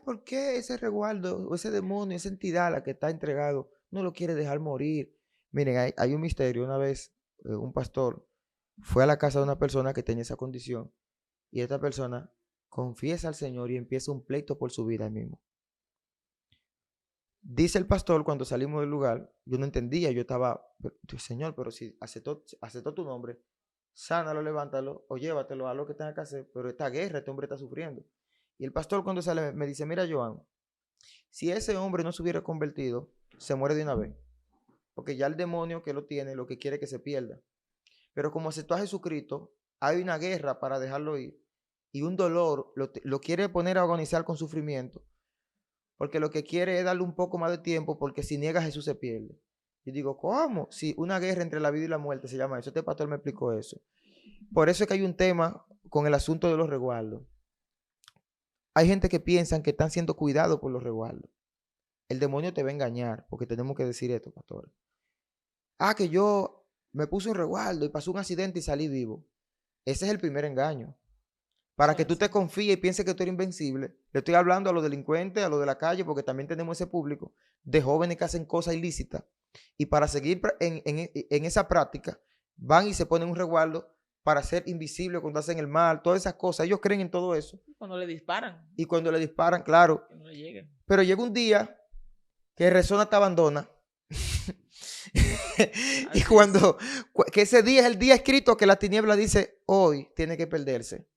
B: ¿por qué ese resguardo, o ese demonio, esa entidad a la que está entregado, no lo quiere dejar morir? Miren, hay un misterio. Una vez un pastor fue a la casa de una persona que tenía esa condición y esta persona confiesa al Señor y empieza un pleito por su vida mismo. Dice el pastor, cuando salimos del lugar, yo no entendía, yo estaba, Señor, pero si aceptó tu nombre, sánalo, levántalo o llévatelo a lo que tenga que hacer, pero esta guerra, este hombre está sufriendo. Y el pastor cuando sale me dice, mira, Joan, si ese hombre no se hubiera convertido, se muere de una vez, porque ya el demonio que lo tiene, lo que quiere es que se pierda. Pero como aceptó a Jesucristo, hay una guerra para dejarlo ir y un dolor, lo quiere poner a agonizar con sufrimiento. Porque lo que quiere es darle un poco más de tiempo, porque si niega a Jesús se pierde. Y digo, ¿cómo? Si una guerra entre la vida y la muerte se llama eso. Este pastor me explicó eso. Por eso es que hay un tema con el asunto de los resguardos. Hay gente que piensan que están siendo cuidados por los resguardos. El demonio te va a engañar, porque tenemos que decir esto, pastor. Que yo me puse un resguardo y pasó un accidente y salí vivo. Ese es el primer engaño. para
A: Eso
B: que
A: es
B: tú te
A: así.
B: confíes y pienses que tú eres invencible. Le estoy hablando a los delincuentes, a los de la calle, porque también tenemos ese público de jóvenes que hacen cosas ilícitas. Y para seguir en esa práctica, van y se ponen un resguardo para ser invisible cuando hacen el mal, todas esas cosas. Ellos creen en todo eso.
A: Cuando le disparan,
B: Y cuando le disparan, claro.
A: que no le lleguen.
B: Pero llega un día que Rezona te abandona. Y
A: Así es.
B: que ese día es el día escrito que la tiniebla dice, hoy tiene que perderse.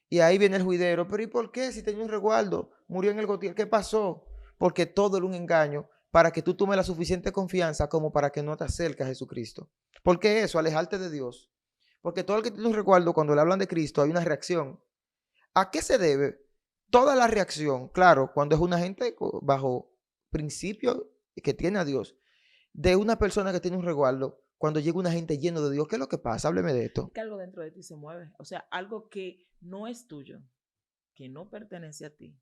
B: Y ahí viene el juidero, pero ¿y por qué? Si tenía un resguardo, murió en el Gotier, ¿qué pasó? Porque todo era un engaño para que tú tomes la suficiente confianza como para que no te acerques a Jesucristo. ¿Por qué eso? Alejarte de Dios. Porque todo el que tiene un resguardo, cuando le hablan de Cristo, hay una reacción. ¿A qué se debe? Toda la reacción, claro, cuando es una gente bajo principio que tiene a Dios, de una persona que tiene un resguardo, cuando llega una gente lleno de Dios, ¿qué es lo que pasa? Hábleme de esto.
A: Que algo dentro de ti se mueve. O sea, algo que no es tuyo, que no pertenece a ti,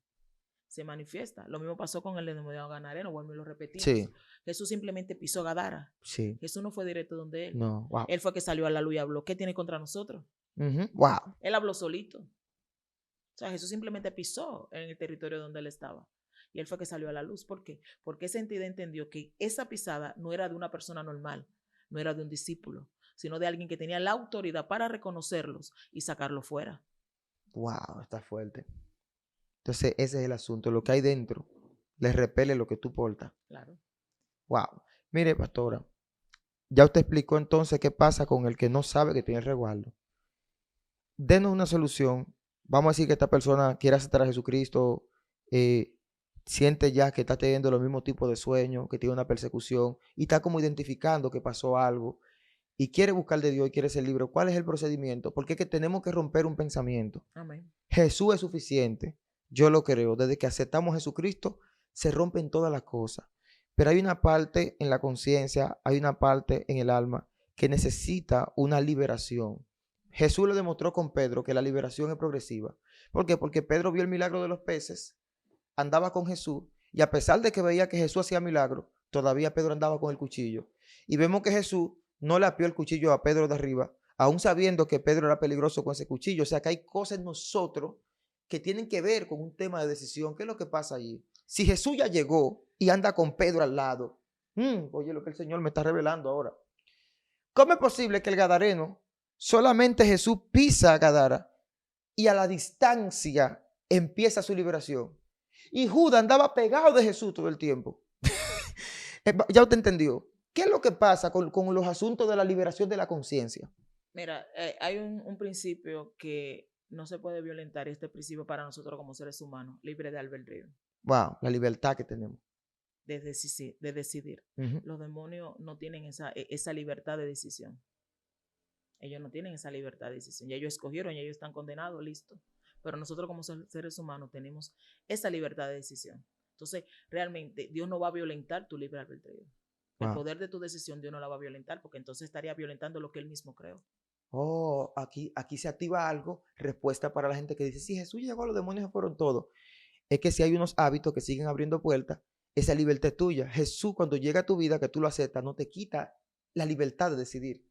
A: se manifiesta. Lo mismo pasó con el endemoniado Gadareno, vuelvo y lo repetimos.
B: Sí,
A: Jesús simplemente pisó Gadara.
B: sí.
A: Jesús no fue directo donde él.
B: No, wow.
A: Él fue que salió a la luz y habló. ¿Qué tiene contra nosotros?
B: Wow.
A: Él habló solito. O sea, Jesús simplemente pisó en el territorio donde él estaba. Y él fue que salió a la luz. ¿Por qué? Porque esa entidad entendió que esa pisada no era de una persona normal, no era de un discípulo, sino de alguien que tenía la autoridad para reconocerlos y sacarlos fuera.
B: Wow, está fuerte. Entonces, ese es el asunto. Lo que hay dentro les repele lo que tú portas.
A: Claro.
B: Wow. Mire, pastora, ya usted explicó entonces qué pasa con el que no sabe que tiene el resguardo. Denos una solución. Vamos a decir que esta persona quiere aceptar a Jesucristo, siente ya que está teniendo los mismos tipos de sueños, que tiene una persecución y está como identificando que pasó algo y quiere buscar de Dios y quiere ser libre. ¿Cuál es el procedimiento? Porque es que tenemos que romper un pensamiento.
A: Amén.
B: Jesús es suficiente. Yo lo creo. Desde que aceptamos a Jesucristo, se rompen todas las cosas. Pero hay una parte en la conciencia, hay una parte en el alma que necesita una liberación. Jesús le demostró con Pedro que la liberación es progresiva. ¿Por qué? Porque Pedro vio el milagro de los peces, andaba con Jesús y a pesar de que veía que Jesús hacía milagros, todavía Pedro andaba con el cuchillo. Y vemos que Jesús no le apió el cuchillo a Pedro de arriba, aún sabiendo que Pedro era peligroso con ese cuchillo. O sea que hay cosas en nosotros que tienen que ver con un tema de decisión. ¿Qué es lo que pasa allí? Si Jesús ya llegó y anda con Pedro al lado, oye lo que el Señor me está revelando ahora. ¿Cómo es posible que el Gadareno, solamente Jesús pisa a Gadara y a la distancia empieza su liberación? Y Judas andaba pegado de Jesús todo el tiempo. Ya usted entendió. ¿Qué es lo que pasa con los asuntos de la liberación de la conciencia?
A: Mira, hay un principio que no se puede violentar y este principio para nosotros como seres humanos, libre de albedrío,
B: Wow, la libertad que tenemos.
A: de decidir. Los demonios no tienen esa libertad de decisión. Ellos no tienen esa libertad de decisión. Ya ellos escogieron, ya ellos están condenados, listo. Pero nosotros como seres humanos tenemos esa libertad de decisión. Entonces, realmente, Dios no va a violentar tu libre albedrío. El
B: Wow.
A: poder de tu decisión Dios no la va a violentar porque entonces estaría violentando lo que Él mismo creó.
B: Oh, aquí se activa algo, respuesta para la gente que dice, si Jesús llegó, los demonios se fueron todos. Es que si hay unos hábitos que siguen abriendo puertas, esa libertad es tuya. Jesús, cuando llega a tu vida, que tú lo aceptas, no te quita la libertad de decidir.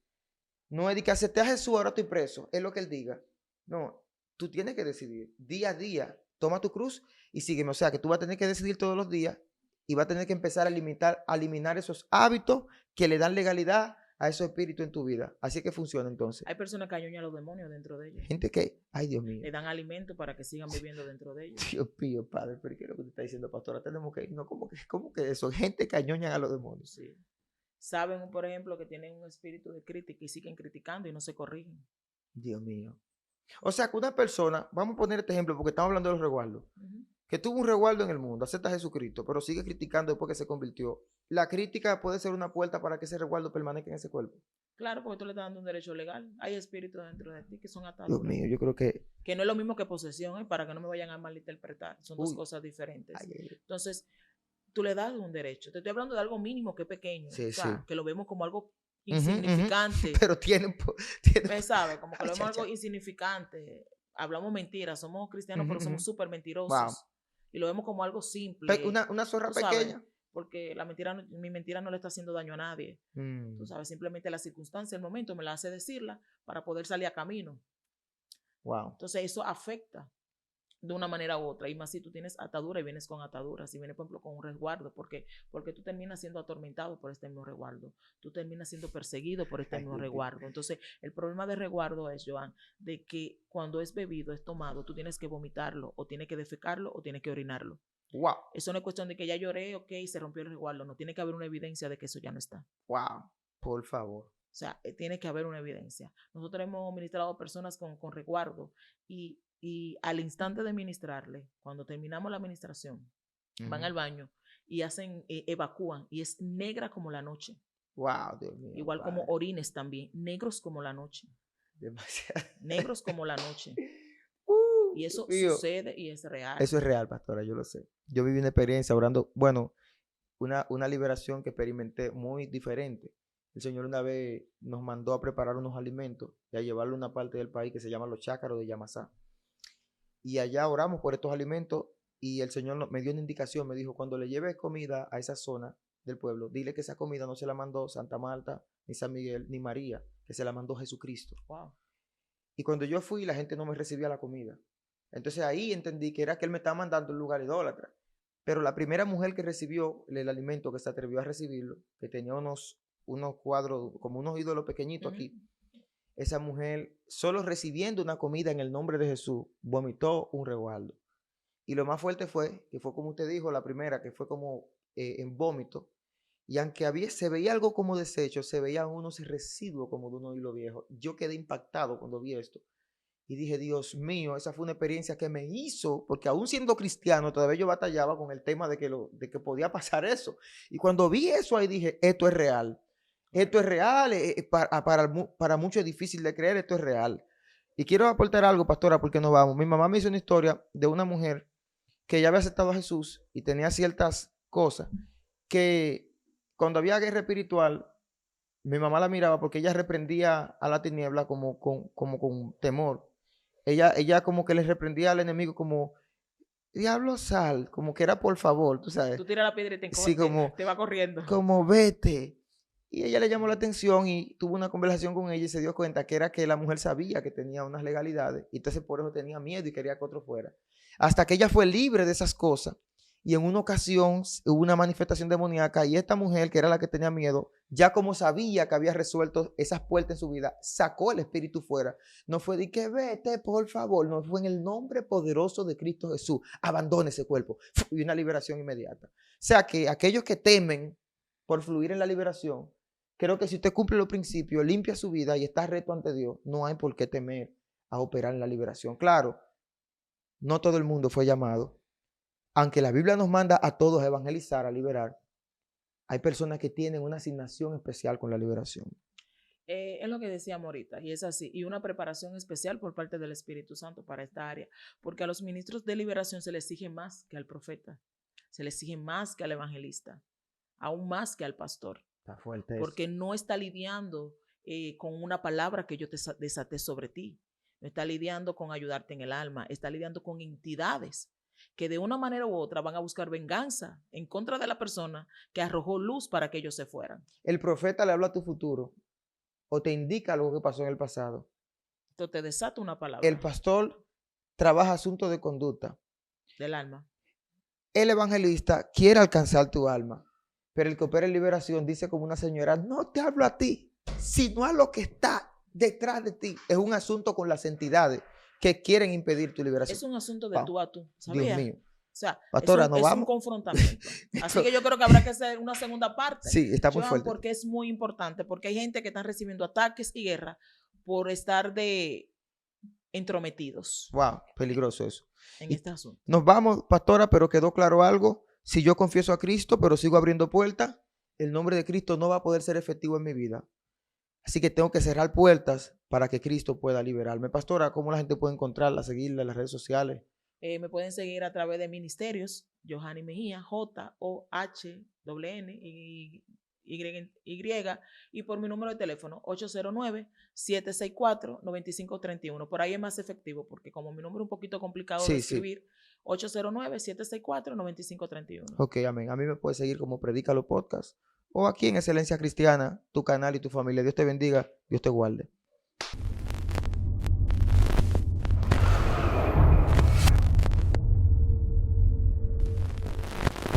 B: No es de que acepté a Jesús, ahora estoy preso. Es lo que Él diga. No, tú tienes que decidir. Día a día, toma tu cruz y sígueme. O sea, que tú vas a tener que decidir todos los días y vas a tener que empezar a eliminar esos hábitos que le dan legalidad a esos espíritus en tu vida. Así que funciona entonces.
A: Hay personas que añoñan a los demonios dentro de ellos.
B: Gente que, ay Dios mío.
A: Le dan alimento para que sigan viviendo dentro de ellos.
B: Dios mío, Padre, pero ¿qué es lo que te está diciendo, pastora? Tenemos que ir. No, ¿cómo que eso? Gente que añoñan a los demonios.
A: Sí. Saben, por ejemplo, que tienen un espíritu de crítica y siguen criticando y no se corrigen.
B: Dios mío. O sea, que una persona, vamos a poner este ejemplo porque estamos hablando de los resguardos, que tuvo un resguardo en el mundo, acepta a Jesucristo, pero sigue criticando después que se convirtió. La crítica puede ser una puerta para que ese resguardo permanezca en ese cuerpo.
A: Claro, porque tú le estás dando un derecho legal. Hay espíritus dentro de ti que son
B: Dios
A: ataduras.
B: mío, yo creo que...
A: Que no es lo mismo que posesión, para que no me vayan a malinterpretar. Son dos cosas diferentes. Entonces, tú le das un derecho. Te estoy hablando de algo mínimo que es pequeño.
B: Sí,
A: o sea,
B: sí.
A: que lo vemos como algo insignificante.
B: Pero tienen...
A: ¿Sabes? Como que lo vemos algo insignificante. Hablamos mentiras. Somos cristianos, pero somos súper mentirosos.
B: Wow.
A: Y lo vemos como algo simple.
B: Una zorra pequeña.
A: Porque mi mentira no le está haciendo daño a nadie. Tú sabes, simplemente la circunstancia, el momento me la hace decirla para poder salir a camino.
B: Wow.
A: Entonces eso afecta de una manera u otra, y más si tú tienes atadura y vienes con atadura, si vienes por ejemplo con un resguardo, porque tú terminas siendo atormentado por este mismo resguardo, tú terminas siendo perseguido por este mismo resguardo. Entonces el problema de resguardo es, Joan, de que cuando es bebido, es tomado, tú tienes que vomitarlo, o tienes que defecarlo, o tienes que orinarlo.
B: Wow.
A: Eso no es cuestión de que ya lloré, ok, se rompió el resguardo, no, tiene que haber una evidencia de que eso ya no está.
B: Wow. Por favor.
A: O sea, tiene que haber una evidencia. Nosotros hemos ministrado a personas con resguardo, y al instante de ministrarle, cuando terminamos la administración, van al baño y evacúan, y es negra como la noche.
B: Wow, Dios mío.
A: Igual
B: padre.
A: como orines también, negros como la noche.
B: Demasiado.
A: Negros como la noche. Y eso sucede y es real.
B: Eso es real, pastora, yo lo sé. Yo viví una experiencia orando, bueno, una liberación que experimenté muy diferente. El Señor una vez nos mandó a preparar unos alimentos y a llevarlo a una parte del país que se llama Los Chácaros de Yamasá. Y allá oramos por estos alimentos y el Señor me dio una indicación, me dijo, cuando le lleves comida a esa zona del pueblo, dile que esa comida no se la mandó Santa Marta, ni San Miguel, ni María, que se la mandó Jesucristo.
A: Wow.
B: Y cuando yo fui, la gente no me recibía la comida. Entonces ahí entendí que era que él me estaba mandando a un lugar idólatra. Pero la primera mujer que recibió el alimento, que se atrevió a recibirlo, que tenía unos cuadros, como unos ídolos pequeñitos aquí, esa mujer, solo recibiendo una comida en el nombre de Jesús, vomitó un resguardo. Y lo más fuerte fue, que fue como usted dijo, la primera, que fue como en vómito. Y aunque se veía algo como desecho, se veían unos residuos como de unos hilos viejos. Yo quedé impactado cuando vi esto. Y dije, Dios mío, esa fue una experiencia que me hizo, porque aún siendo cristiano, todavía yo batallaba con el tema de que podía pasar eso. Y cuando vi eso ahí dije, esto es real. Esto es real, para muchos es difícil de creer, esto es real. Y quiero aportar algo, pastora, porque nos vamos. Mi mamá me hizo una historia de una mujer que ya había aceptado a Jesús y tenía ciertas cosas que cuando había guerra espiritual, mi mamá la miraba porque ella reprendía a la tiniebla como con temor. Ella como que le reprendía al enemigo como, diablo sal, como que era por favor, tú sabes.
A: Tú tiras la piedra y
B: Sí,
A: te va corriendo.
B: Como vete. Y ella le llamó la atención y tuvo una conversación con ella y se dio cuenta que era que la mujer sabía que tenía unas legalidades y entonces por eso tenía miedo y quería que otro fuera. Hasta que ella fue libre de esas cosas y en una ocasión hubo una manifestación demoníaca y esta mujer, que era la que tenía miedo, ya como sabía que había resuelto esas puertas en su vida, sacó el espíritu fuera. No fue de que vete, por favor, no, fue en el nombre poderoso de Cristo Jesús. Abandone ese cuerpo. Y una liberación inmediata. O sea que aquellos que temen por fluir en la liberación, creo que si usted cumple los principios, limpia su vida y está recto ante Dios, no hay por qué temer a operar en la liberación. Claro, no todo el mundo fue llamado. Aunque la Biblia nos manda a todos a evangelizar, a liberar, hay personas que tienen una asignación especial con la liberación.
A: Es lo que decíamos ahorita, y es así, y una preparación especial por parte del Espíritu Santo para esta área, porque a los ministros de liberación se les exige más que al profeta, se les exige más que al evangelista, aún más que al pastor.
B: Está fuerte
A: porque
B: eso.
A: no está lidiando con una palabra que yo te desaté sobre ti, no está lidiando con ayudarte en el alma, está lidiando con entidades que de una manera u otra van a buscar venganza en contra de la persona que arrojó luz para que ellos se fueran.
B: El profeta le habla a tu futuro o te indica algo que pasó en el pasado.
A: Entonces te desata una palabra.
B: El pastor trabaja asuntos de conducta
A: del alma.
B: El evangelista quiere alcanzar tu alma, pero el que opera en liberación dice como una señora, no te hablo a ti, sino a lo que está detrás de ti. Es un asunto con las entidades que quieren impedir tu liberación.
A: Es un asunto de tú a tú,
B: Dios
A: ¿sabías?
B: mío.
A: O sea,
B: Pastora,
A: es un confrontamiento. Así que yo creo que habrá que hacer una segunda parte.
B: Sí, está muy fuerte.
A: Porque es muy importante, porque hay gente que está recibiendo ataques y guerra por estar entrometidos.
B: Wow, peligroso eso.
A: En este asunto.
B: Nos vamos, pastora, pero quedó claro algo. Si yo confieso a Cristo, pero sigo abriendo puertas, el nombre de Cristo no va a poder ser efectivo en mi vida. Así que tengo que cerrar puertas para que Cristo pueda liberarme. Pastora, ¿cómo la gente puede encontrarla, seguirla en las redes sociales?
A: Me pueden seguir a través de ministerios, Johanny Mejía, JOHNY, y por mi número de teléfono, 809-764-9531. Por ahí es más efectivo, porque como mi número es un poquito complicado de escribir, 809-764-9531.
B: Ok, amén. A mí me puedes seguir como Predícalo Podcast o aquí en Excelencia Cristiana, tu canal y tu familia. Dios te bendiga, Dios te guarde.